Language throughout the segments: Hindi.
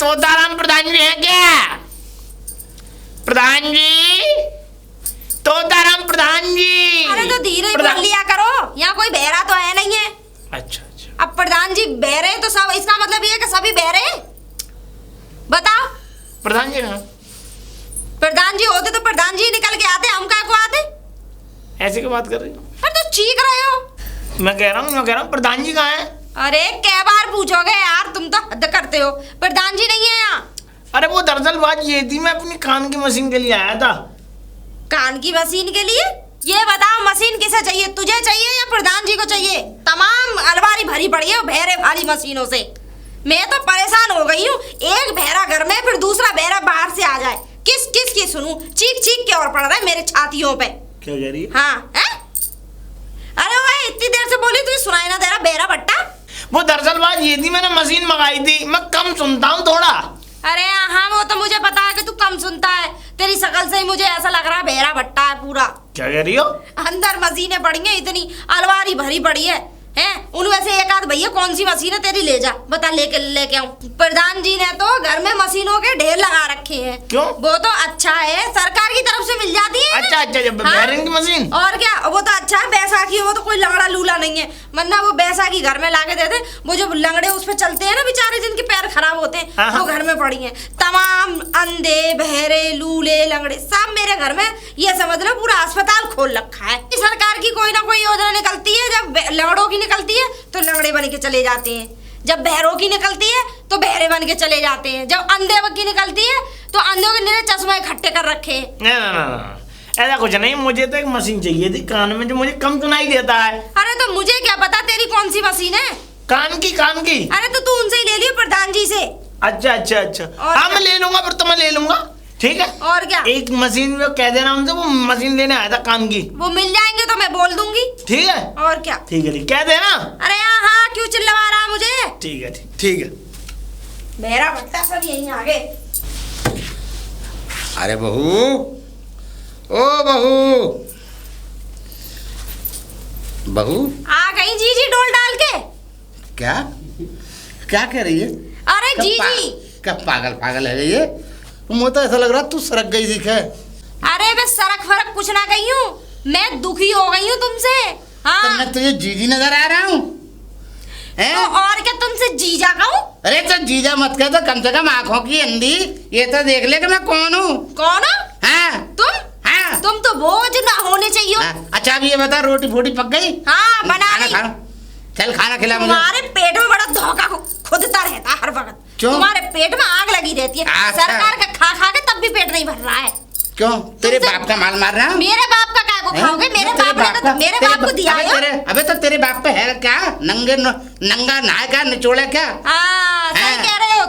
तोताराम प्रधान जी हैं क्या? प्रधान जी, तोताराम प्रधान जी। अरे तो धीरे बोल लिया करो, यहाँ कोई बहरा तो है नहीं है। अच्छा अच्छा। अब प्रधान जी बहरे तो सब, इसका मतलब ये है कि सभी बहरे? बताओ। प्रधान जी कहाँ? प्रधान जी होते तो प्रधान जी निकल के आते, हम क्या को आते? ऐसे क्यों बात कर रही हो? अरे तो चीख रहे हो। मैं कह रहा हूँ प्रधान जी कहाँ है? अरे कै बार पूछोगे यार, तुम तो हद करते हो। प्रधान जी नहीं है यहाँ। अरे वो दरअसल बात ये थी, मैं अपनी कान की मशीन के लिए आया था। कान की मशीन के लिए? ये बताओ मशीन किसे चाहिए, तुझे चाहिए या प्रधान जी को चाहिए? तमाम अलमारी भरी पड़ी है बहरे वाली मशीनों से। मैं तो परेशान हो गई हूँ, एक बहरा घर में फिर दूसरा बहरा बाहर से आ जाए, किस किस की सुनूं? चीख चीख के और पड़ रहा है मेरे छातियों पे। क्या कह रही है? हाँ है? अरे भाई इतनी देर से बोली, तुझे सुनाई ना दे रहा बहरा बट्टा? वो दरअसल बात ये थी, मैंने मशीन मंगाई थी, मैं कम सुनता हूँ थोड़ा। अरे हाँ वो तो मुझे पता है कि तू कम सुनता है, तेरी शकल से ही मुझे ऐसा लग रहा है बहरा भट्टा है पूरा। क्या कह रही हो? अंदर मशीनें पड़ी हैं, इतनी अलमारी भरी पड़ी है हैं? उनमें से एक आध भैया कौन सी मशीन है तेरी, ले जा बता, लेके आऊं। प्रधान जी ने तो घर में मशीनों के ढेर लगा रखे हैं। क्यों? वो तो अच्छा है, सरकार की तरफ से मिल जाती है। अच्छा अच्छा, जब बैरिंग की मशीन। और क्या, वो तो अच्छा है, बैसाखी वो तो कोई लंगड़ा लूला नहीं है, वरना वो बैसाखी घर में लाके देते। वो जो लंगड़े उस पे चलते हैं ना बेचारे, जिनके पैर खराब होते हैं, वो घर में पड़ी हैं। तमाम अंधे बहरे लूले लंगड़े सब मेरे घर में, ये समझ लो पूरा अस्पताल खोल रखा है। सरकार की कोई ना कोई योजना निकलती है, जब लंगड़ों की निकलती है तो लंगड़े बन के चले जाते हैं, जब बहरों की निकलती है तो बहरे बन के चले जाते हैं, जब अंधे की निकलती है तो अंधों के निरे चश्मे इकट्ठे कर रखे हैं। ना ऐसा कुछ नहीं, मुझे तो एक मशीन चाहिए थी कान में, जो मुझे कम सुनाई देता है। अरे तो मुझे क्या पता तेरी कौन सी मशीन है? कान की अरे तो तू उनसे ही ले लियो, प्रधान जी से। अच्छा अच्छा अच्छा, हाँ मैं ले लूंगा, फिर तो मैं ले लूंगा, ठीक है। और क्या, एक मशीन में कह देना उनसे, वो मशीन लेने आया था कान की। वो मिल जाएंगे तो मैं बोल दूंगी, ठीक है। और क्या, ठीक है, कह देना। अरे हाँ क्यों चिल्लवा रहा मुझे? ठीक है ठीक है। मेरा भट्टा सब यहीं आ गए। अरे बहू, ओ बहू, बहू आ गई जीजी डोल डाल के। क्या क्या कह रही है? अरे जीजी, क्या पागल पागल है ये? मुझे तो ऐसा लग रहा तू सरक गई दिखे। अरे मैं सरक फरक कुछ ना गई हूँ, मैं दुखी हो गई हूँ तुमसे। हाँ तो मैं तुझे जीजी नजर आ रहा हूँ? तो और क्या तुमसे जीजा कहूँ? अरे तो जीजा मत कह, तो कम से कम आंखों की अंधी ये तो देख ले कि मैं कौन हूँ। कौन हो? हाँ तुम? हाँ तुम तो बोझ ना होने चाहिए। हाँ। अच्छा अब ये बता, रोटी फोटी पक गई? हाँ बना ली। चल खाना खिला मुझे। तुम्हारे पेट में बड़ा धोखा खुदता रहता है हर वक्त। क्यों? तुम्हारे पेट में आग लगी रहती है। अच्छा। सरकार का खा खा के तब भी पेट नहीं भर रहा है। क्यों? तेरे बाप का माल मार रहा हूँ? मेरे बाप का क्या को खाओगे? मेरे बाप को दिया है। अबे तो तेरे बाप पे है क्या? नंगा नहाए क्या, निचोड़ा क्या? सही कह रहे हो।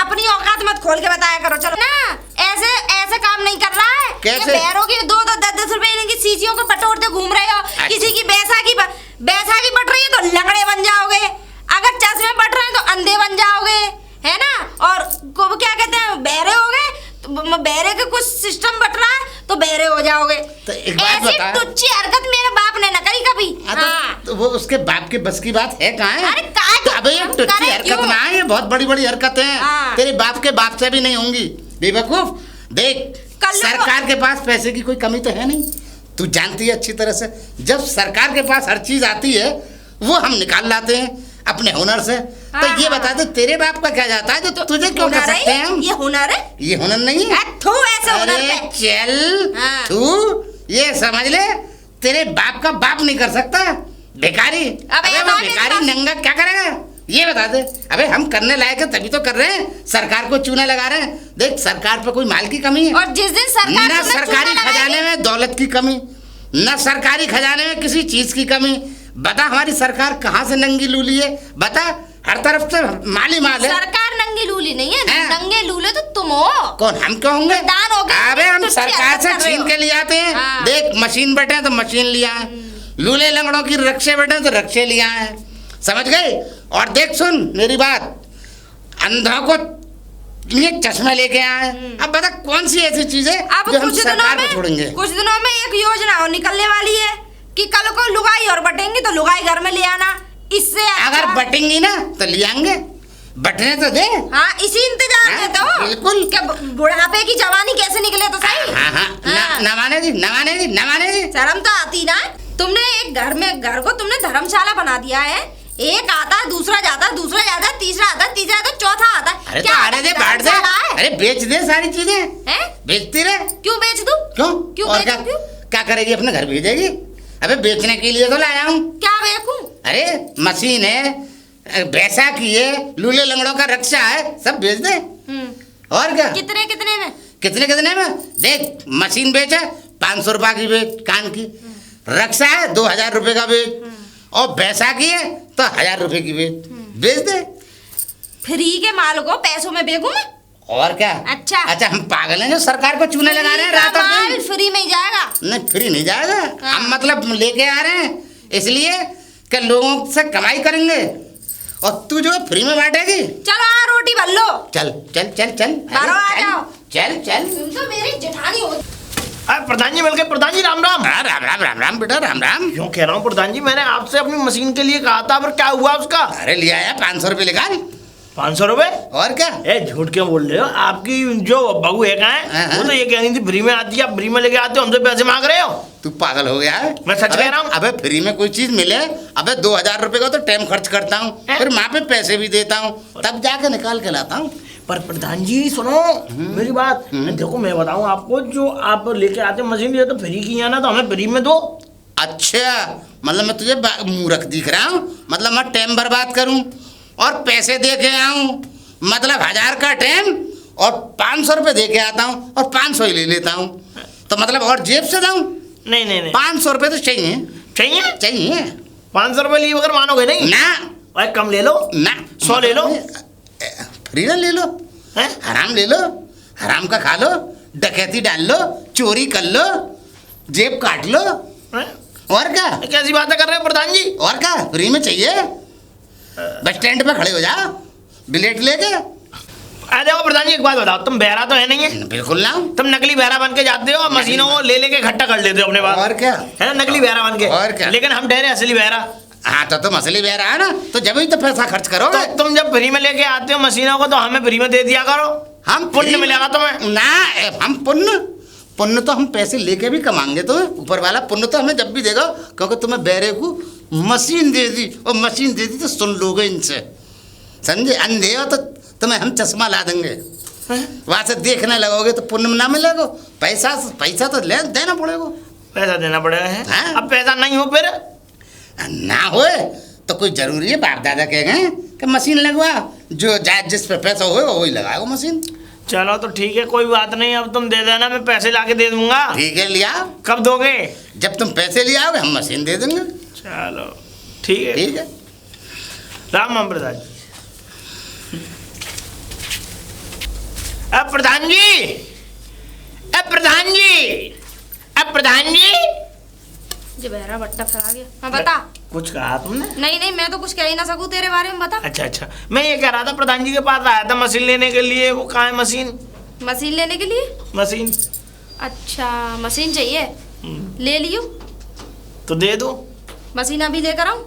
अपनी औकात मत खोल के बताया करो। चलो ना, ऐसे काम नहीं कर रहा है। कैसे? पैरों की 2-10 रुपए इनकी सीसियों को बटोरते घूम रहे हो। किसी की बैसाखी बट रही है तो लंगड़े बन जाओगे, अगर चश्मे बट रहे हैं तो अंधे बन जाओगे, है ना? और क्या कहते हैं, बहरे हो गए तो बहरे का कुछ सिस्टम बट रहा है तो बहरे हो जाओगे। तो एक बात बता, ऐसी तुच्छी हरकत मेरे बाप ने न करी कभी। तो वो उसके बाप के बस की बात है कहाँ है? अरे काय तो अबे ये तुच्छी हरकत ना है, ये बहुत बड़ी बड़ी हरकत है। तेरे बाप के बाप से भी नहीं होंगी बेवकूफ। देख, सरकार के पास पैसे की कोई कमी तो है नहीं, तू जानती है अच्छी तरह से। जब सरकार के पास हर चीज आती है वो हम निकाल लाते हैं अपने हुनर से। तो ये बता दे, तेरे बाप का क्या जाता है जो तुझे क्यों कर सकते हैं हम? ये हुनर है? ये हुनर नहीं है। अरे चल तू ये समझ ले, तेरे बाप का बाप नहीं कर सकता भिखारी। अबे वो भिखारी नंगा क्या करेगा ये बता दे। अबे हम करने लायक है तभी तो कर रहे हैं, सरकार को चूना लगा रहे हैं। देख, सरकार पे कोई माल की कमी है, और जिस दिन सरकार न सरकारी खजाने में दौलत की कमी, न सरकारी खजाने में किसी चीज की कमी। बता हमारी सरकार कहाँ से नंगी लूली है? बता, हर तरफ से माली माल है। सरकार नंगी लूली नहीं है, नंगे लूले तो तुम हो। कौन? हम क्यों होंगे? अबे हम सरकार से छीन के ले आते हैं। देख, मशीन बैठे तो मशीन लिया है, लूले लंगड़ों की रक्षे बैठे तो रक्षे लिया है, समझ गए? और देख सुन मेरी बात, अंधों को ये चश्मा लेके आए। अब बता कौन सी ऐसी चीज है जो हम सरकार को छोड़ेंगे? कुछ दिनों में एक योजना और निकलने वाली है कि कल को लुगाई और बटेंगी तो लुगाई घर में ले आना। इससे अगर बटेंगी ना तो ले आएंगे, बटने तो दे। हाँ इसी इंतजार में तो। बिल्कुल। क्या बुढ़ापे की जवानी कैसे निकले तो सही। हाँ। नवाने दी। शर्म तो आती ना। तुमने एक घर को तुमने धर्मशाला बना दिया है। एक आता दूसरा जाता तीसरा आता चौथा आता। अरे तो आने दे, बांट दे। अरे बेच दे सारी चीजें। बेचती रहे। क्यों बेच दूं? क्यों क्या करेगी? अपने घर भेजेगी? अबे बेचने के लिए तो लाया हूँ। क्या बेचूं? अरे मशीन है, बैसाखी है, लूले लंगड़ों का रक्षा है, सब बेच दे। और क्या? कितने में देख, मशीन बेचे 500 रुपए की बेच, कान की रक्षा है 2000 रुपए का बेच, और बैसाखी है तो 1000 रुपए की बेच दे। फ्री के माल को पैसों में बेचूं मैं? और क्या? अच्छा हम पागल हैं जो सरकार को चूने लगा रहे हैं रात और दिन? फ्री में ही जाएगा? नहीं फ्री नहीं जाएगा। हम मतलब लेके आ रहे हैं इसलिए कि लोगों से कमाई करेंगे, और तू जो फ्री में बांटेगी। चलो आ रोटी भर लो। चल आ जाओ। चल तुम तो मेरी जेठानी हो। प्रधान जी मिलके। प्रधान जी राम राम। राम बेटा राम। क्यों कह रहा हूँ प्रधान जी, मैंने आपसे अपनी मशीन के लिए कहा था, पर क्या हुआ उसका? अरे ले आया 500 रुपए निकाल। 500 रुपए? और क्या? झूठ क्यों बोल रहे हो? आपकी जो बहू है कहाँ है? वो तो ये कह रही थी फ्री में आती है, आप फ्री में लेके आते हो, हमसे पैसे मांग रहे हो। तू पागल हो गया है? मैं सच कह रहा हूँ। अबे फ्री में कोई चीज मिले, अबे 2000 रुपए का तो टाइम खर्च करता हूँ, फिर वहाँ पे पैसे भी देता हूँ, तब जाके निकाल के लाता हूँ। पर प्रधान जी सुनो मेरी बात। देखो मैं बताऊँ आपको, जो आप लेके आते मशीन, ये तो फ्री की है ना, तो हमें फ्री में दो। अच्छा मतलब मैं तुझे मूर्ख दिख रहा हूँ? मतलब मैं टाइम बर्बाद करूँ और पैसे दे के आऊँ? मतलब 1000 का टाइम और 500 रुपए दे के आता हूँ और 500 ही ले लेता हूँ, तो मतलब और जेब से दूँ? नहीं 500 रुपए तो चाहिए। 500 रुपए लिए बगैर मानोगे नहीं ना? भाई कम ले लो ना, 100 ले लो। फ्री ना ले लो, हराम ले लो, हराम का खा लो, डकैती डाल लो, चोरी कर लो, जेब काट लो। और क्या? कैसी बातें कर रहे हैं प्रधान जी? और क्या फ्री में चाहिए? बस स्टैंड पे खड़े हो जाओ बिलेट लेके। देखो प्रधान जी एक बात बताओ, तुम बहरा तो है नहीं है? बिल्कुल ना। तुम नकली बहरा बन के जाते हो और मशीनों को ले लेके इकट्ठा कर लेते हो अपने पास। और क्या? है ना, नकली बहरा बन के। और क्या? लेकिन हम ठहरे असली बहरा। हाँ तो तुम असली बहरा है ना, तो जब ही तो पैसा खर्च करोगे। तो तुम जब फ्री में लेके आते हो मशीनों को, तो हमें फ्री में दे दिया करो, हम पुण्य मिलेगा तुम्हें ना। हम पुण्य तो हम पैसे लेके भी कमाएंगे, तो ऊपर वाला पुण्य तो हमें जब भी देगा, क्योंकि तुम्हें बहरे को मशीन दे दी, और मशीन दे दी तो सुन लोगे इनसे, समझे? अंधे हो तो तुम्हें हम चश्मा ला देंगे, वहां से देखने लगोगे तो पुण्य ना मिलेगा। पैसा तो देना पड़ेगा। पैसा देना पड़ेगा है? हाँ? अब पैसा नहीं हो फिर? ना होए तो कोई जरूरी है? बाप दादा कह गए कि मशीन लगवा, जो जिस पे पैसा होगा वही लगाएगा मशीन। चलो तो ठीक है, कोई बात नहीं, अब तुम दे देना, मैं पैसे लाके दे दूंगा। ठीक है, लिया। कब दोगे? जब तुम पैसे ले आओगे हम मशीन दे देंगे। चलो ठीक है। राम प्रधान जी। प्रधान जी जो बहरा बट्टा फरा गया। हाँ बता। कुछ कहा तुमने? नहीं मैं तो कुछ कह ही ना सकूं तेरे बारे में, बता। अच्छा मैं ये कह रहा था, प्रधान जी के पास आया था मशीन लेने के लिए, वो कहाँ है मशीन लेने के लिए? मशीन। अच्छा मशीन चाहिए, ले लियो। तो दे दो। मशीन अभी लेकर आऊं?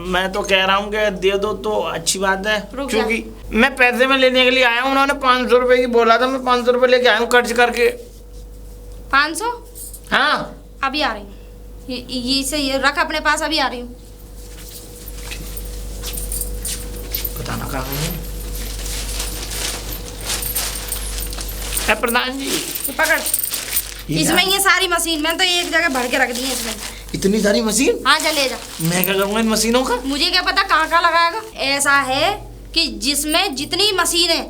मैं तो कह रहा हूँ कि दे दो तो अच्छी बात है, क्योंकि मैं पैसे में लेने के लिए आया हूँ। उन्होंने 500 रुपए की बोला था, मैं 500 रुपए लेके आया हूँ खर्च करके। 500? हाँ अभी आ रही हूँ, ये से ये रख अपने पास, अभी आ रही हूँ। बताना कहाँ है? प्रधान जी पकड़, इसमें ये सारी मशीन मैंने तो एक जगह भर के रख दी है इसमें। इतनी सारी मशीन? हाँ जा ले जा। मैं क्या करूँगा इन मशीनों का? मुझे क्या पता कहाँ लगाएगा। ऐसा है कि जिसमें जितनी मशीन है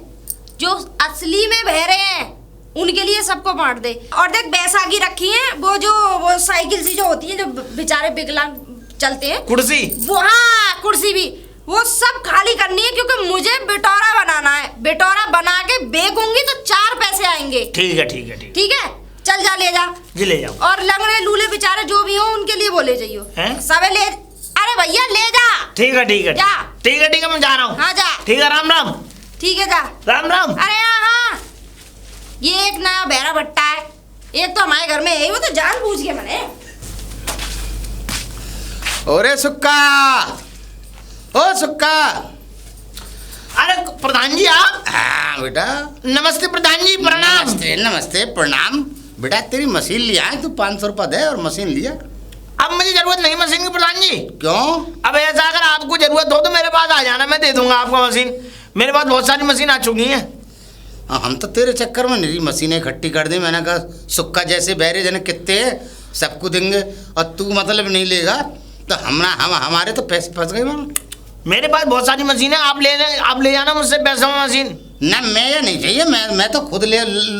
जो असली में बहरे हैं उनके लिए सबको बांट दे। और देख बैसाखी रखी है, वो साइकिल सी जो होती है, जो बेचारे विकलांग चलते हैं, कुर्सी, वो हाँ कुर्सी भी, वो सब खाली करनी है, क्योंकि मुझे बिटोरा बनाना है। बिटोरा बना के बेचूंगी तो 4 पैसे आएंगे। ठीक है चल जा, ले जा जी, ले जाओ। और लंगड़े लूले बेचारे जो भी हो उनके लिए वो ले जाइयो। सबे ले, अरे भैया ले जा। ठीक है जा। ठीक है मैं जा रहा हूँ। हाँ जा। ठीक है, राम। ठीक है जा। राम। अरे हाँ, ये एक नया बहरा भट्टा है, एक तो हमारे घर में है, वो तो जानबूझ के बने। ओरे सुक्का, ओ सुक्का। अरे प्रधान जी आप? हाँ बेटा। नमस्ते प्रधान जी, प्रणाम। नमस्ते नमस्ते प्रणाम। बेटा तेरी मशीन लिया है, तू 500 रुपये दे और मशीन लिया। अब मुझे जरूरत नहीं मशीन की प्रधान जी। क्यों? अब ऐसा अगर आपको जरूरत हो तो मेरे पास आ जाना, मैं दे दूंगा आपको मशीन। मेरे पास बहुत सारी मशीन आ चुकी हैं। हम तो तेरे चक्कर में नहीं मशीनें इकट्ठी कर दी। मैंने कहा सुक्का जैसे बहरे जने कितने सबको देंगे और तू मतलब नहीं लेगा तो हमारे तो पैसे फंस गए वहाँ। मेरे पास बहुत सारी मशीन है, आप ले जाना मुझसे पैसा में मशीन। ना मैं ये नहीं चाहिए, मैं तो खुद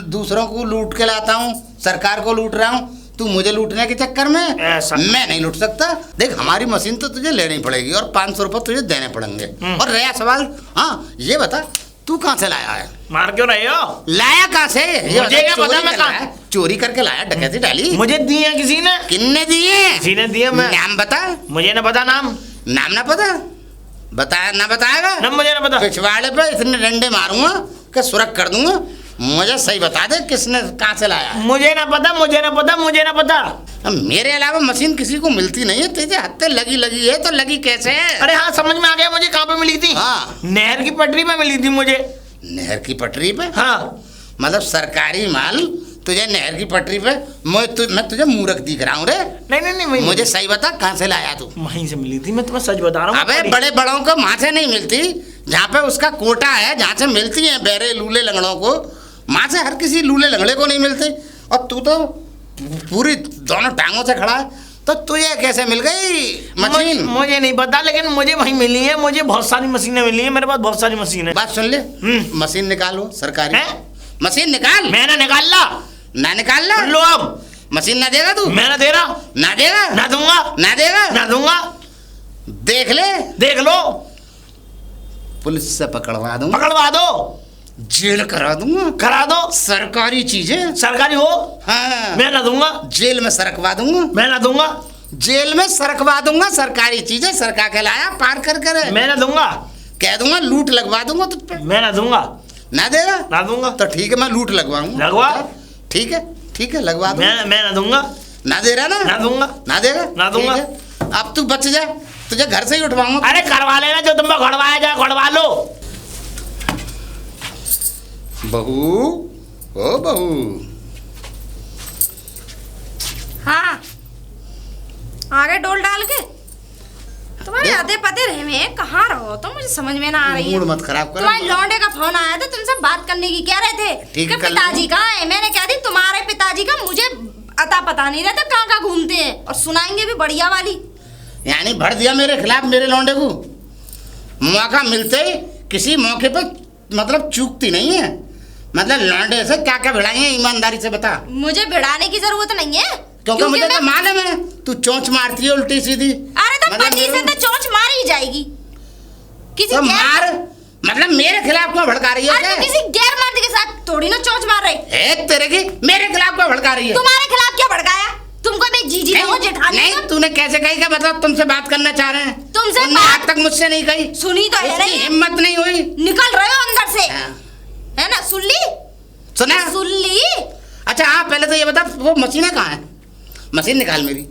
दूसरों को लूट के लाता हूँ, सरकार को लूट रहा हूँ। तू मुझे लूटने के चक्कर में मैं नहीं लूट सकता। देख हमारी मशीन तो तुझे लेनी पड़ेगी और 500 रुपये तुझे देने पड़ेंगे। और रहा सवाल, हाँ ये बता तू कहाँ से लाया है? मार क्यों रहे हो? लाया कहाँ से? मुझे क्या पता, मैं कहाँ चोरी करके लाया, डकैती डाली? मुझे दिए किसी ने। किन्ने दिए? किसी ने दिए। मैं नाम बता। मुझे ना पता नाम ना पता बताया ना बताएगा ना, मुझे ना पता। पिछवाड़े पे इतने डंडे मारूंगा कि सुरख कर दूंगा। मुझे सही बता दे किसने कहाँ से लाया है? मुझे ना पता, मुझे ना पता, मुझे ना पता। मेरे अलावा मशीन किसी को मिलती नहीं है। तुझे हत्ते लगी है तो लगी कैसे है? अरे हाँ समझ में आ गया मुझे। कहाँ पे मिली थी? हाँ नहर की पटरी पे मिली थी मुझे। नहर की पटरी पे? हाँ मतलब सरकारी माल तुझे नहर की पटरी पे? मैं तुझे मूर्ख दिख रहा हूँ रे? नहीं मुझे सही बता कहाँ से लाया तू? वहीं से मिली थी, मैं तुम्हें सच बता रहा हूँ। अबे बड़े बड़ों को वहां से नहीं मिलती, जहाँ पे उसका कोटा है, जहाँ से मिलती है बहरे लूले लंगड़ों को, वहां से हर किसी लूले लंगड़े को नहीं मिलती। और तू तो पूरी दोनों टांगों से खड़ा है, तो तुझे कैसे मिल गई मशीन? मुझे नहीं पता, लेकिन मुझे वहीं मिली है। मुझे बहुत सारी मशीनें मिली हैं, मेरे पास बहुत सारी मशीन है। बात सुन ले, मशीन निकालो सरकारी है? मशीन निकाल। मैं ना निकाल ला। ना निकाल ला लो अब। मशीन ना देगा तू? मैं ना दे रहा। ना देगा? ना दूंगा। ना देगा? ना दूंगा। देख ले, देख लो। पुलिस से पकड़वा दूंगा। पकड़वा दो। जेल करा दूंगा। करा दो। सरकारी चीजें सरकारी हो। हाँ मैं ना दूंगा। जेल में सरकवा दूंगा। मैं ना दूंगा। जेल में सरकवा दूंगा। सरकारी चीजें सरका के लाया पार कर कर। मैं ना दूंगा। कह दूंगा लूट लगवा दूंगा तुझ पे। मैं ना दूंगा। ना देगा? ना दूंगा। तो ठीक है मैं लूट लगवाऊंगा। लगवा। ठीक है लगवा दूंगा। मैं ना दूंगा। ना दे रहा ना? ना दूंगा। ना देगा? ना दूंगा। अब तू बच जा, तुझे घर से ही उठवाऊंगा। अरे करवा लेना, जो तुमको घड़वाया जाए घड़वा लो। बहू, ओ बहू। हाँ आगे डोल डाल के तुम्हारे आधे पते रहे में कहाँ रहो तो मुझे समझ में ना आ रही है। मूड मत खराब करो। तुम्हारे लौंडे का फोन आया था, तुमसे बात करने की कह रहे थे कि पिताजी कहाँ है। मैंने कह दी तुम्हारे पिताजी का मुझे अता पता नहीं रहता कहाँ कहाँ घूमते हैं, और सुनाएंगे भी बढ़िया वाली। यानी भर दिया मेरे खिलाफ मेरे लौंडे को। मौका मिलते ही किसी मौके पर मतलब चूकती नहीं है। मतलब लौंडे से क्या क्या भिड़ाई है ईमानदारी से बता। मुझे भिड़ाने की जरूरत नहीं है, क्योंकि मुझे तो मालूम है तू चोंच मारती है उल्टी सीधी। अरे तो पति से तो चोंच मारी ही जाएगी। किसी तो मार मतलब मेरे खिलाफ क्यों भड़का रही है? अरे तो किसी गैर मर्द के साथ थोड़ी ना चोंच मार रही है। तेरे की मेरे खिलाफ क्यों भड़का रही है? तुम्हारे खिलाफ क्या भड़काया? तुमको मैं जीजी नहीं, जेठानी नहीं तूने कैसे कही? क्या मतलब तुमसे बात करना चाह रहे हैं? तुमसे आज तक मुझसे नहीं कही। सुनी तो है नहीं, हिम्मत नहीं हुई। निकल रहे हो अंदर से है ना? सुन ली? सुना? सुन ली? अच्छा हाँ पहले तो ये बता वो मशीनें कहाँ है? मशीन निकाल मेरी।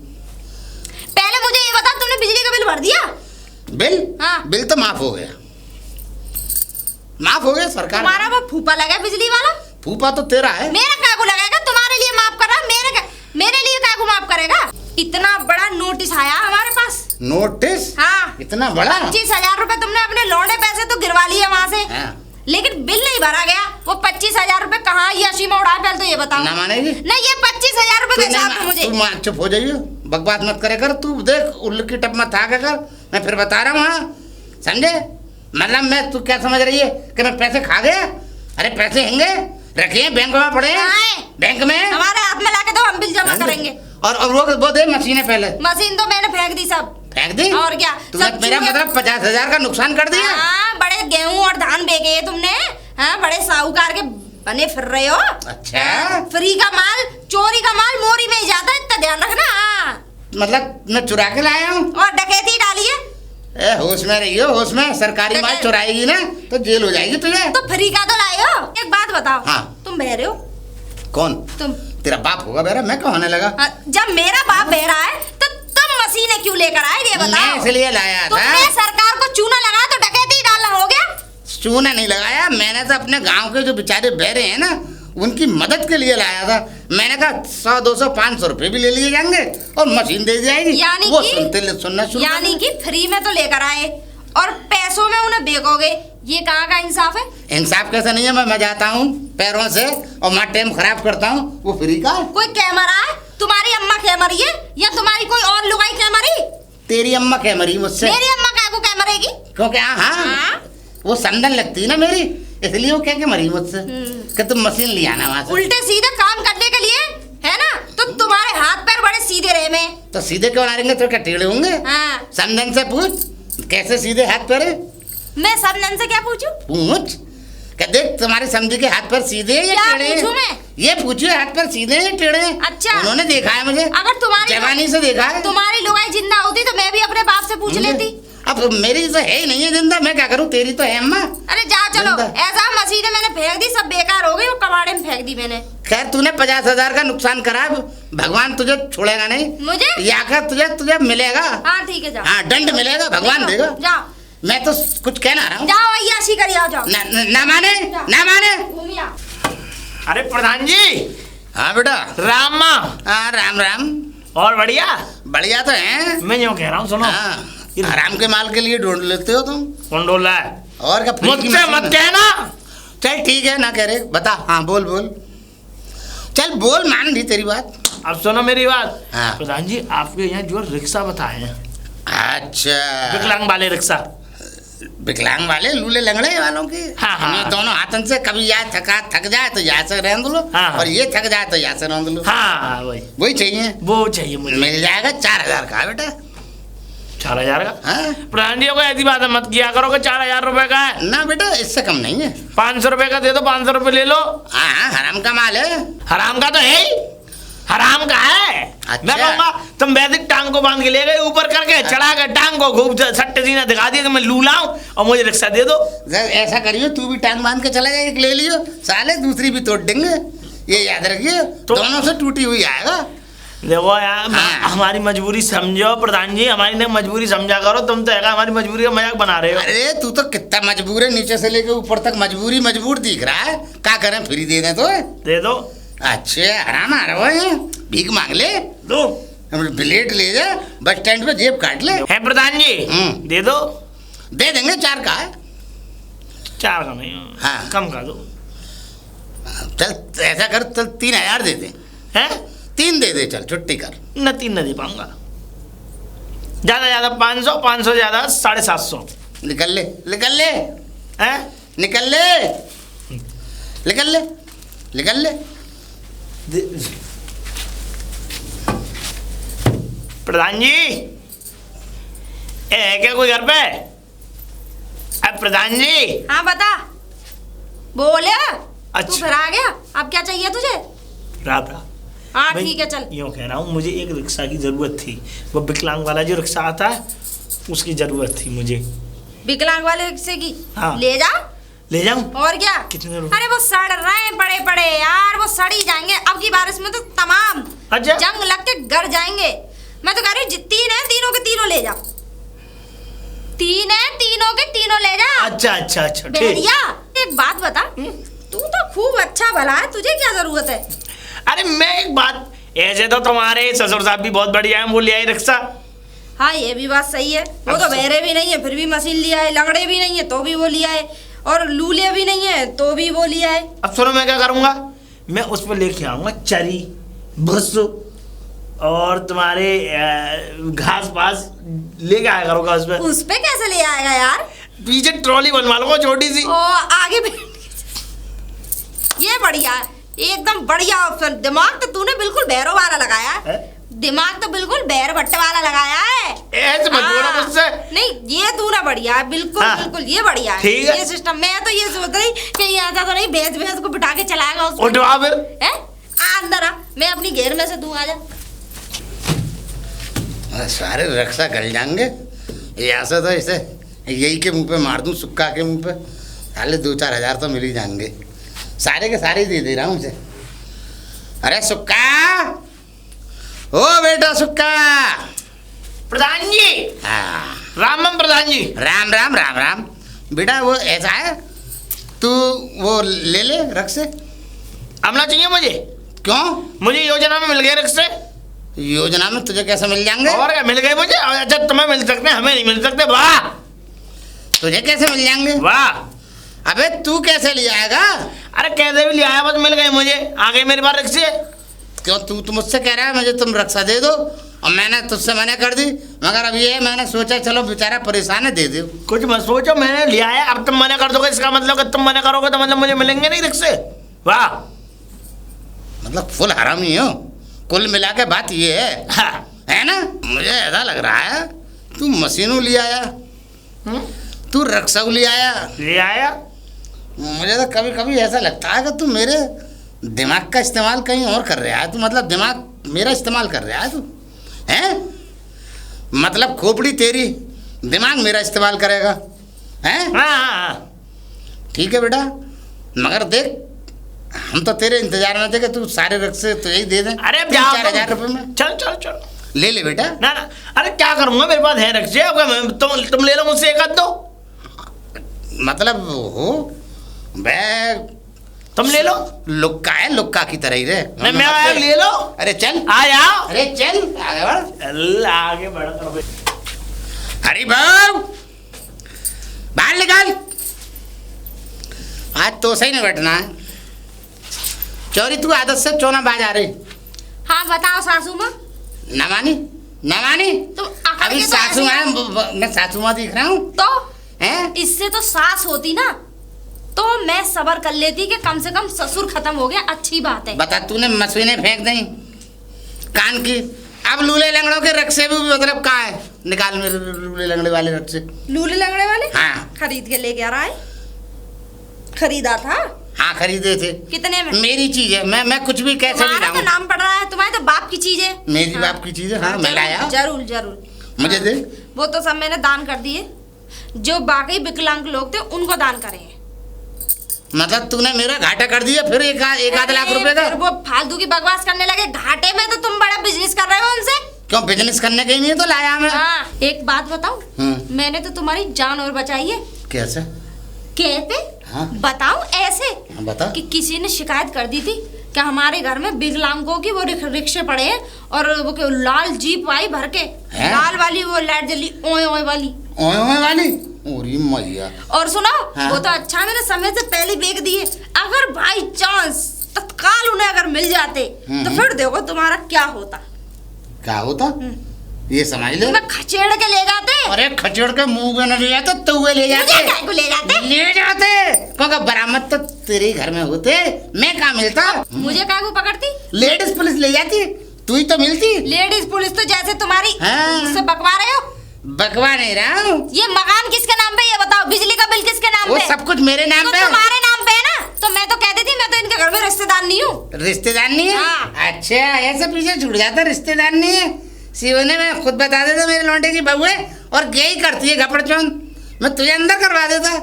पहले मुझे ये बता तुमने बिजली का बिल भर दिया? बिल? हाँ। बिल तो माफ हो गया, माफ हो गया सरकार। तुम्हारा वो फूफा लगा बिजली वाला? फूफा तो तेरा है। मेरा क्या को लगाएगा? तुम्हारे लिए माफ कर रहा, मेरे लिए क्या को माफ करेगा? इतना बड़ा नोटिस आया हमारे पास। नोटिस? हाँ इतना बड़ा? 25,000 रुपए तुमने अपने लौंडे पैसे तो गिरवा लिए वहाँ से। हाँ। लेकिन बिल नहीं भरा गया। वो 25,000 रुपए कहाँ यशी में उड़ा? पहले तो ये बताओ। ना मानेगी? नहीं ये 25,000 रुपए का हिसाब मुझे। तू चुप हो जाइए, बकवास मत करे कर। तू देख उल्लू की टप मत आके कर, मैं फिर बता रहा हूँ। हाँ समझे? मतलब मैं तू क्या समझ रही है कि मैं पैसे खा गया? अरे पैसे हैंगे रखिए बैंक में पड़े हैं। बैंक में हमारे हाथ में लाके दो, हम बिल जमा करेंगे। और वो दे मशीनें पहले। मशीन तो मैंने फेंक दी सब। फेंक दी? और क्या? तूने मेरा मतलब 50,000 का नुकसान कर दिया। हाँ बड़े गेहूं और धान बेचे तुमने। हाँ बड़े साहूकार के बने फिर रहे हो। अच्छा फ्री का माल, चोरी का माल मोरी में ही जाता है, इतना ध्यान रखना। मतलब मैं चुरा के लाया हूँ और डकैती डाली है। होश में रहियो, होश में। सरकारी माल चुराएगी ना तो जेल हो जाएगी तुझे। तो फ्री का तो लाए हो। एक बात बताओ। हाँ। तुम बहरे हो? कौन? तुम। तेरा बाप होगा बहरा, मैं कहने लगा। हाँ, जब मेरा बाप बहरा है तो तुम मशीनें क्यों लेकर आए ये बताओ? मैं इसलिए लाया था। तुमने सरकार को चूना लगा तो डकैती डालना हो गया। चूना नहीं लगाया, मैंने तो अपने गांव के जो बेचारे बहरे हैं ना उनकी मदद के लिए लाया था। मैंने कहा 100 200 500 रुपए भी ले लिए जाएंगे और मशीन दे दी जाएगी, यानी वो कि सुनना शुरू यानी कि फ्री में तो लेकर आए और पैसों में उन्हें बेचोगे, ये कहाँ का इंसाफ है? इंसाफ कैसा नहीं है, मैं जाता हूँ पैरों से और मैं टाइम खराब करता हूँ, वो फ्री का है। कोई कह मरा है? तुम्हारी अम्मा कह मरी है या तुम्हारी कोई और लुगाई कह मरी? तेरी अम्मा कह मरी मुझसे। मेरी अम्मा क्या को कह मरेगी? क्योंकि हाँ वो संदन लगती है ना मेरी, इसलिए वो कह के मरी मुझसे कि तुम मशीन ले आना वहां से। उल्टे सीधे काम करने के लिए है ना, तो तुम्हारे हाथ पैर बड़े सीधे रहे में। तो सीधे क्यों ना रहेंगे, तो क्या टेढ़े होंगे? हाँ। संदन से पूछ कैसे सीधे हाथ पैर है। मैं समझन से क्या पूछूं? पूछ क्या, देख तुम्हारे समझी के हाथ पैर सीधे हैं या टेढ़े हैं? पूछूं मैं? ये पूछिए हाथ पैर सीधे हैं या टेढ़े हैं? अच्छा, उन्होंने देखा है मुझे, अगर तुम्हारी जवानी से देखा है। तुम्हारी लुगाई जिंदा होती तो मैं भी अपने बाप से पूछ लेती। अब मेरी तो है ही नहीं है जिंदा, मैं क्या करूं, तेरी तो है अम्मा। अरे जाओ चलो, ऐसा मशीनें मैंने फेंक दी, सब बेकार हो गई, वो कबाड़े में फेंक दी मैंने। खैर तूने 50,000 का नुकसान करा, भगवान तुझे छोड़ेगा नहीं। मुझे या कर तुझे मिलेगा। हाँ ठीक है, जाओ। हाँ दंड मिलेगा, भगवान देगा। जाओ, मैं तो कुछ कहना रहा हूँ। जाओ अय्याशी करिए, आओ जाओ। ना माने ना माने। घूमिए। अरे प्रधान जी। हाँ बेटा। राम। हाँ राम राम। और बढ़िया? बढ़िया तो है। मैं यूँ कह रहा हूँ, सुनो। हाँ, आराम के माल के लिए ढूंढ लेते हो तुम। कौन डोला है? और क्या, मुझसे मत कहना। चल ठीक है, ना कह रहे, बता। हाँ बोल बोल, चल बोल, मान ली तेरी बात। अब सुनो मेरी बात। हाँ। प्रधान जी आपके यहाँ जो रिक्शा बताए हैं, अच्छा विकलांग वाले रिक्शा, विकलांग वाले लूले लंगड़े वालों की। हाँ। ये दोनों हाथन से कभी यार थक जाए तो यहाँ से रहने लो। हाँ। और ये थक जाए तो यहाँ से रहने लो। हाँ वही चाहिए। वो चाहिए मुझे। मिल जाएगा 4,000 का बेटा। 4,000 का? हाँ? प्रधान जी को ऐसी बात मत किया करो कि 4,000 रुपए का है। ना बेटा, इससे कम नहीं है। 500 रुपए का दे दो, 500 रुपए ले लो। हाँ हराम का माल है। हराम का तो है ही, हराम का है। अच्छा। मैं कहूँगा तुम वैदिक टांग को बांध के ले गए, ऊपर करके चढ़ा कर टांग को खूब सट्टे सीना दिखा दिया कि मैं लू लाऊं और मुझे रिक्शा दे दो। ऐसा करियो, तू भी टांग बांध के चला जाए, एक ले लियो, साले दूसरी भी तोड़ देंगे, ये याद रखिए। तो दोनों से टूटी हुई आएगा। देखो यार, हाँ। हमारी मजबूरी समझो प्रधान जी, हमारी ने मजबूरी समझा करो। तुम तो है हमारी मजबूरी का मजाक बना रहे हो। अरे तू तो कितना मजबूर है, नीचे से लेके ऊपर तक मजबूर दिख रहा है। क्या करें, फ्री दे दें तो? दे दो। अच्छे आराम आ रहा है, भीख मांग ले, दो ब्लेड ले जा, बस स्टैंड पे जेब काट ले। है प्रधान जी, दे दो। दे देंगे, 4 का है। 4 का नहीं, हाँ कम का दो। चल ऐसा कर, चल 3,000 दे दे। हैं? 3 दे दे, चल छुट्टी कर। न 3 नहीं दे पाऊंगा, ज्यादा 500 ज्यादा 750। निकल ले, निकल ले, हैं? निकल ले, निकल ले, निकल ले। प्रधान जी है क्या कोई घर पे? अब प्रधान जी। हाँ बता, बोले। अच्छा। तू फिर आ गया, अब क्या चाहिए तुझे? राबरा। हाँ ठीक है, चल। यूँ कह रहा हूँ, मुझे एक रिक्शा की जरूरत थी। वो विकलांग वाला जो रिक्शा आता है उसकी जरूरत थी मुझे। विकलांग वाले रिक्शे की? हाँ। ले जा। ले जाऊं? और क्या? कितने रुपए? अरे वो सड़ रहे हैं पड़े पड़े यार, वो सड़ ही जाएंगे। अब की बारिश में तो तमाम अच्छा। जंग लग के गड़ जाएंगे। मैं तो कह रही हूँ 3 है, तीनों के तीनों ले जा। 3 है, तीनों के तीनों ले जा। अच्छा ठीक। भेड़िया, एक बात बता, तू तो खूब अच्छा भला है, तुझे क्या जरूरत है? अरे मैं एक बात, ऐसे तो तुम्हारे ससुर साहब भी बहुत बढ़िया है, वो ले आए रिक्शा। हाँ ये भी बात सही है, वो तो बहरे भी नहीं है फिर भी मशीन लिया है, लंगड़े भी नहीं है तो भी वो लिया है, और लूले भी नहीं है तो भी वो लिया है। अब सुनो मैं क्या करूंगा, मैं उस पर लेके आऊंगा चरी भुस और तुम्हारे घास पास लेके आया करूंगा। उस पे कैसे ले आएगा यार? पीछे ट्रॉली बनवा लो छोटी सी, और आगे ये बढ़िया है, एकदम बढ़िया ऑप्शन। दिमाग तो तूने बिल्कुल बैरो वाला लगाया है। दिमाग तो बिल्कुल बैर भट्टे वाला लगाया है। ऐसे मत बोलो मुझसे। नहीं ये तूने बढ़िया है, बिल्कुल बिल्कुल ये बढ़िया है। ये सिस्टम, मैं तो ये सोच रही कि यहाँ तो नहीं भैंस को बिठा के चलाएगा उसको। उठवा फिर। अंदर आ, मैं अपनी घेर में से दूं, आ जा। सारे रक्षा गल जाएंगे, यहाँ से तो इसे यही के मुंह पे मार दूं, सुक्का के मुंह पे, साले 2-4 हजार तो मिल ही जाएंगे। सारे के सारे दे रहा हूँ उसे। अरे सुक्का, ओ बेटा सुक्का। प्रधान जी। हाँ राम प्रधान जी। राम राम राम राम। बेटा वो ऐसा है, तू वो ले रख से। अब ना चाहिए मुझे। क्यों? मुझे योजना में मिल गए रिक्शे। योजना में तुझे कैसे मिल जाएंगे? और क्या मिल गए मुझे? अच्छा तुम्हें मिल सकते, हमें नहीं मिल सकते। वाह! तुझे कैसे मिल जाएंगे? वाह! अबे तू कैसे ले आएगा? अरे कैसे भी ले आया, बस मिल गए मुझे, आ गए मेरे पास रिक्शे। क्यों तू मुझसे कह रहा है मुझे तुम रक्षा दे दो, और मैंने तुझसे मना कर दी। मगर अब ये मैंने सोचा चलो बेचारा परेशान है, दे दो। कुछ मत सोचो, मैंने लिया है। अब तुम मना कर दोगे, इसका मतलब कि तुम मना करोगे तो मतलब मुझे मिलेंगे नहीं रिक्शे। वाह! मतलब फुल हरामी हो। कुल मिला के बात ये है, हाँ। है ना? मुझे ऐसा लग रहा है तू मशीनों ले आया, तू रक्षा ले आया। ले आया? मुझे तो कभी कभी ऐसा लगता है कि तू मेरे दिमाग का इस्तेमाल कहीं और कर रहा है। तू मतलब दिमाग मेरा इस्तेमाल कर रहा है तू, हैं? मतलब खोपड़ी तेरी, दिमाग मेरा इस्तेमाल करेगा, हैं? हाँ। ठीक है बेटा, मगर देख हम तो तेरे इंतजार में थे कि तू सारे रक्शे तो यही दे दें। अरे अब जाओ 4,000 रुपये में। चल चल चल ले ले बेटा। ना ना, अरे क्या करूंगा, मेरे पास है रक्शे। तुम ले लो मुझसे एक आध दो। मतलब हो बैग तुम ले लो। लुक्का है, लुक्का की तरह ही रे। मैं ले लो। अरे चल आ जाओ। अरे चल आगे बढ़। चल आगे बढ़ करो। हरी बाबू बाहर निकाल, आज तो सही नहीं बैठना है। चोरी तू आदत से चोना बाज आ रही। हाँ बताओ सासू माँ। ना मानी ना मानी। तुम अभी सासू माँ, मैं सासू माँ दिख रहा हूँ तो हैं? इससे तो सास होती ना, तो मैं सबर कर लेती कि कम से कम ससुर खत्म हो गया, अच्छी बात है। बता तूने मशीनें फेंक दी कान की। अब लूले लंगड़ों के रक्शे भी मतलब कहाँ है? निकाल मेरे लूले लंगड़े वाले रक्शे। लूले लंगड़े वाले? हाँ। खरीद के लेके आ रहा है। खरीदा था? हाँ खरीदे थे। कितने में? मेरी चीज है, मैं कुछ भी कैसे नहीं तुम्हारा तो नाम पड़ रहा है, तुम्हारे तो बाप की चीज है। मेरी हाँ। बाप की चीज है। हाँ मैं लाया। जरूर जरूर मुझे दे। वो तो सब मैंने दान कर दिए, जो बाकी विकलांग लोग थे उनको दान करे हैं। मतलब तूने मेरा घाटा कर दिया फिर एक आध लाख रुपए का? फिर वो फालतू की बकवास करने लगे। घाटे में तो तुम बड़ा बिजनेस कर रहे हो उनसे। क्यों बिजनेस करने के ही नहीं तो लाया मैं। हाँ, एक बात बताऊं, मैंने तो तुम्हारी जान और बचाई है। कैसे? कहते? हाँ। बताऊं ऐसे? हाँ, बता। कि किसी ने शिकायत कर दी थी कि हमारे घर में विकलांगों की वो रिक्शे पड़े हैं, और वो लाल जीप आई भर के, लाल वाली वो लाइट जली ओए ओए वाली। ओए ओए वाली? ओरी मैया। और सुनो, हाँ? वो तो अच्छा मैंने समय से पहले बेच दिए। अगर बाई चांस तत्काल उन्हें अगर मिल जाते तो फिर देखो तुम्हारा क्या होता। क्या होता? ये समझ ले। तुम्हें खचेड़ के ले जाते। अरे खचेड़ के मुंह में न ले जाते, तुए ले जाते। मुझे क्या को ले जाते? ले जाते, क्योंकि बरामद तो तेरे घर में होते, मैं कहाँ मिलता? मुझे क्या को पकड़ती? लेडीज पुलिस ले जाती, तू ही तो मिलती। लेडीज पुलिस तो जैसे तुम्हारी। हाँ। इससे बकवा रहे हो? बकवा नहीं रहा हूँ। ये मकान किसके नाम पे, ये बताओ? बिजली का बिल किसके नाम वो पे? सब कुछ मेरे नाम तो पे। तुम्हारे नाम पे है ना, तो मैं तो कहती थी मैं तो इनके घर में रिश्तेदार नहीं हूँ। रिश्तेदार नहीं है? हाँ। अच्छा ऐसे पीछे छूट जाता, रिश्तेदार नहीं है। सिवने में खुद बता देता मेरे लौंडे की बहू है, और यही करती है घपड़ चौन। मैं तुझे अंदर करवा देता,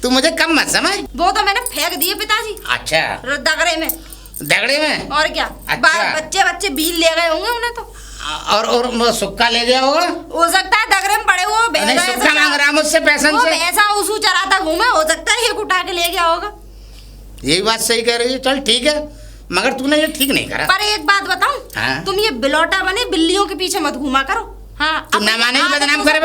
तू मुझे कम मत समझ। वो तो मैंने फेंक दिए पिताजी। अच्छा दगड़े में। दगड़े में? और क्या? अच्छा। बच्चे बील ले गए होंगे उन्हें तो। और वो सुक्का ले गया होगा। हो सकता है दगड़े में पड़े हुए नहीं, सुक्का मांग रहा मुझसे पैसन से। ऐसा उसू चराता घूमे, हो सकता है ये उठा के ले गया होगा। यही बात सही कह रही है। चल ठीक है, मगर तूने ये ठीक नहीं करा। पर एक बात बताऊं, हाँ? तुम ये बिलौटा बने बिल्लियों के पीछे मत घूमा करो। हाँ, तू न माने बदनाम करे।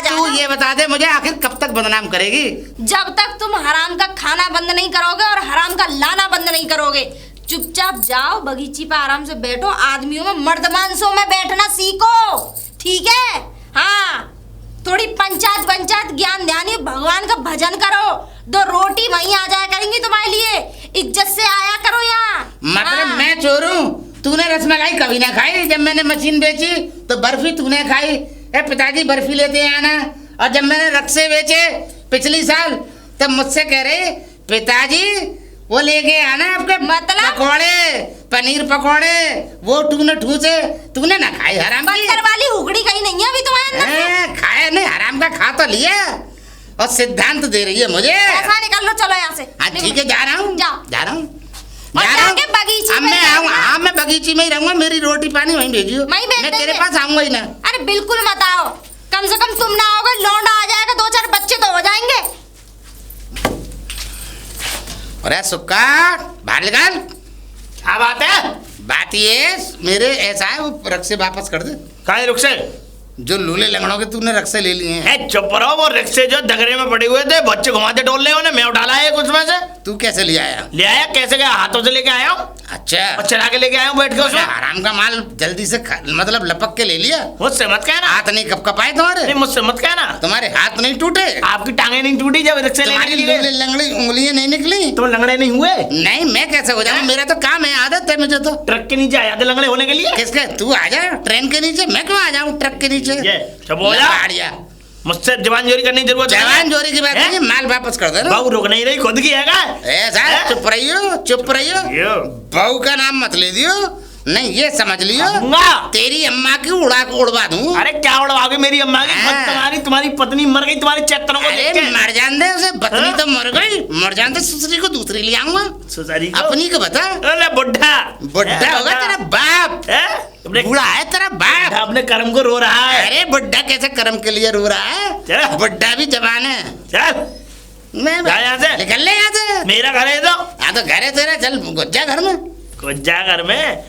तू ये बता दे मुझे, आखिर कब तक बदनाम करेगी? जब तक तुम हराम का खाना बंद नहीं करोगे और हराम का लाना बंद नहीं करोगे। चुपचाप जाओ बगीची पे आराम से बैठो, आदमियों में मर्द मांसों में बैठना सीखो, ठीक है? हाँ, थोड़ी पंचायत ज्ञान ध्यान, भगवान का भजन करो, 2 रोटी वहीं आ जाया करेंगी तुम्हारे लिए। इज्जत से आया करो यहाँ। मतलब हाँ। मैं चोर हूँ? तूने रसमलाई कभी ना खाई? जब मैंने मशीन बेची तो बर्फी तूने खाई। पिताजी बर्फी लेते आना। और जब मैंने रक्शे बेचे पिछली साल, तब मुझसे कह रहे पिताजी वो लेके आना आपके मतलब पकौड़े, पनीर पकौड़े, वो तूने ठूसे, तूने ना खाई हराम की। बंदर वाली हुगड़ी कहीं नहीं है अभी तुम्हारे अंदर। खाया नहीं, हराम का खा तो लिया, और सिद्धांत दे रही है मुझे। ऐसा निकल लो, चलो यहाँ से। हाँ ठीक है, जा रहा हूँ, जा रहा हूँ। बगीची में हाँ मैं बगीची में ही रहूंगा, मेरी रोटी पानी वहीं भेजियो। मैं तेरे पास आऊंगा ही ना। अरे बिल्कुल मत आओ, कम से कम तुम ना आओगे, लौंडा आ जाएगा, 2-4 बच्चे तो हो जाएंगे। अरे सुक्का बाहर निकाल। क्या बात है? बात ये मेरे ऐसा है, वो रक्शे वापस कर दे। काहे रुक्से? जो लूले लंगड़ों के तूने रक्शे ले लिए हैं। चुप रहो, वो रिक्शे जो दगरे में पड़े हुए थे, बच्चे घुमाते डोल रहे, मैं उठाला एक उसमें से। तू कैसे ले आया? ले आया कैसे? गया हाथों से लेके आया हूँ। अच्छा, और चला के लेके आया हूँ बैठ के उसमें। आराम का माल जल्दी से मतलब लपक के ले लिया। मुझसे मत कहना। हाथ नहीं कप कपाए तुम्हारे? नहीं मुझसे मत कहना। तुम्हारे हाथ नहीं टूटे? आपकी टांगे नहीं टूटी जब रिक्शे लेने के लिए? लंगड़ी उंगलियां नहीं निकली? तुम लंगड़े नहीं हुए? नहीं, मैं कैसे हो जाऊँ? मेरा तो काम है, आदत है मुझे तो। ट्रक के नीचे आया था लंगड़े होने के लिए? किसके? तू आ जा ट्रेन के नीचे, मैं क्यों आ जाऊँ ट्रक के नीचे? मुझसे जवान जोरी करने की जरूरत है? जवान जोरी की बात नहीं, माल वापस कर दे ना। बहू रुक नहीं रही, खुद की है ऐसा? चुप रहियो, चुप रहियो। बहू का नाम मत ले दियो, नहीं ये समझ लियो तेरी अम्मा की उड़वा दूं। अरे क्या उड़वाओगे मेरी अम्मा की? तुम्हारी पत्नी मर गई तुम्हारे चैत्रों को देख के। मर जान दे उसे, पत्नी तो मर गई, मर जान दे, ससुरी को दूसरी ले आऊंगा। ससुरी को? अपनी को बता। अरे बुढ़ा होगा तेरा बाप, बूढ़ा है तेरा बाप, अपने कर्म को रो रहा है। अरे बुढ़ा कैसे कर्म के लिए रो रहा है? बुढ़ा भी जवान है। चल मैं यहाँ से निकल ले यहाँ से। मेरा घर है तो? हाँ तो घर है तेरा, चल गुज्जा घर में। गुज्जा घर में